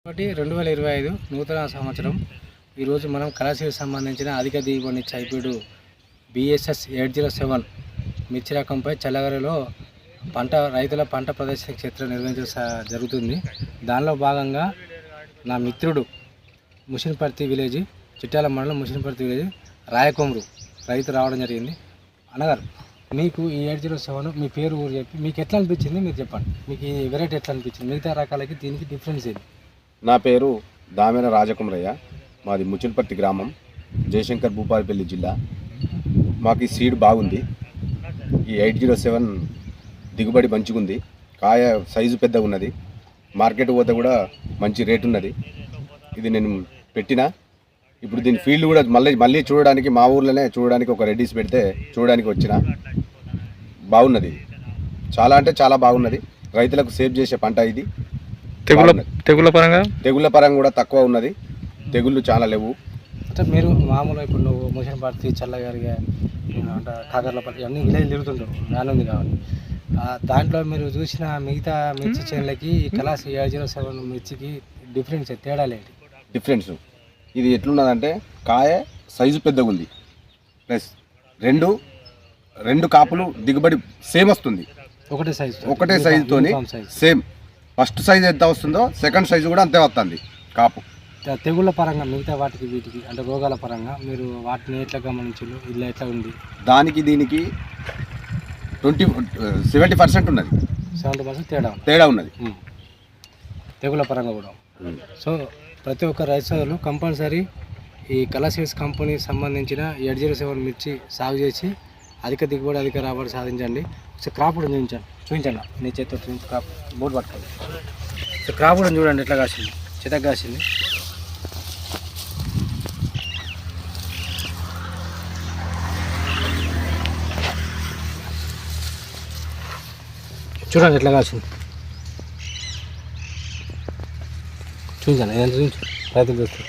ఒకటి 2025 నూతన సంవత్సరం. ఈరోజు మనం కళాశాలకు సంబంధించిన అధిక దిగుబడినిచ్చే హైబ్రిడ్ BSS 807 మిర్చి రకంపై చల్లగరిలో రైతుల పంట ప్రదర్శన క్షేత్రం నిర్వహించడం జరుగుతుంది. దానిలో భాగంగా నా మిత్రుడు ముషిన్పర్తి విలేజ్, చిట్యాల మండలం ముషిన్పర్తి విలేజ్ రాయకొమ్రు రైతు రావడం జరిగింది. అనగారు మీకు ఈ 807 మీ పేరు ఊరు చెప్పి మీకు ఎట్లా అనిపించింది మీరు చెప్పండి. మీకు ఈ వెరైటీ ఎట్లా అనిపించింది, మిగతా రకాలకి దీనికి డిఫరెన్స్ ఏంటి? నా పేరు దామెన రాజకుమరయ్య, మాది ముచ్చల్పర్తి గ్రామం, జయశంకర్ భూపాలపల్లి జిల్లా. మాకు ఈ సీడ్ బాగుంది. ఈ 807 దిగుబడి మంచిగుంది. కాయ సైజు పెద్దగా ఉన్నది. మార్కెట్ పోతే కూడా మంచి రేటు ఉన్నది. ఇది నేను పెట్టిన ఇప్పుడు దీని ఫీల్డ్ కూడా మళ్ళీ చూడడానికి మా ఊర్లోనే చూడడానికి ఒక రెడ్డిస్ పెడితే చూడడానికి వచ్చిన. బాగున్నది, చాలా అంటే చాలా బాగున్నది. రైతులకు సేవ్ చేసే పంట ఇది. తెగుళ్ళ పరంగా కూడా తక్కువ ఉన్నది. తెగుళ్ళు చాలా లేవు. అంటే మీరు మామూలుగా ఇప్పుడు నువ్వు ముషిన్పర్తి చల్లగారిగా అంటే కాకర్లపల్లి అన్ని విలేజ్ తిరుగుతుంటారు, వ్యాన్ ఉంది కాబట్టి దాంట్లో మీరు చూసిన మిగతా మిర్చి చేనులకి కళాస్ 807 మిర్చికి డిఫరెన్స్ తేడాలేంటి? డిఫరెన్స్ ఇది ఎట్లున్నదంటే కాయ సైజు పెద్దగా ఉంది, ప్లస్ రెండు కాపులు దిగుబడి సేమ్ వస్తుంది. ఒకటే సైజుతోని సేమ్. ఫస్ట్ సైజు ఎంత వస్తుందో సెకండ్ సైజు కూడా అంతే వస్తుంది కాపు. తెగుళ్ళ పరంగా మిగతా వాటికి వీటికి అంటే రోగాల పరంగా మీరు వాటిని ఎట్లా గమనించారు? ఇలా ఎట్లా ఉంది? దానికి దీనికి 70% ఉన్నది. 70% తేడా ఉన్నది తెగుళ్ళ పరంగా కూడా. సో ప్రతి ఒక్క రైతులు కంపల్సరీ ఈ కళాసీడ్స్ కంపెనీకి సంబంధించిన 807 మిర్చి సాగు చేసి అధిక దిగుబడి అధిక రాబడి సాధించండి. సో క్రాప్ కూడా చూపించండి నీ చేతితో చూపించి క్రాప్ బోర్డు పట్టుకోండి. సో క్రాప్ కూడా చూడండి ఎట్లా కాసింది, చితక కాసింది. చూడండి ఎట్లా కాసింది, చూపించండి. ఏదైనా చూపించు, రైతులు చూస్తారు.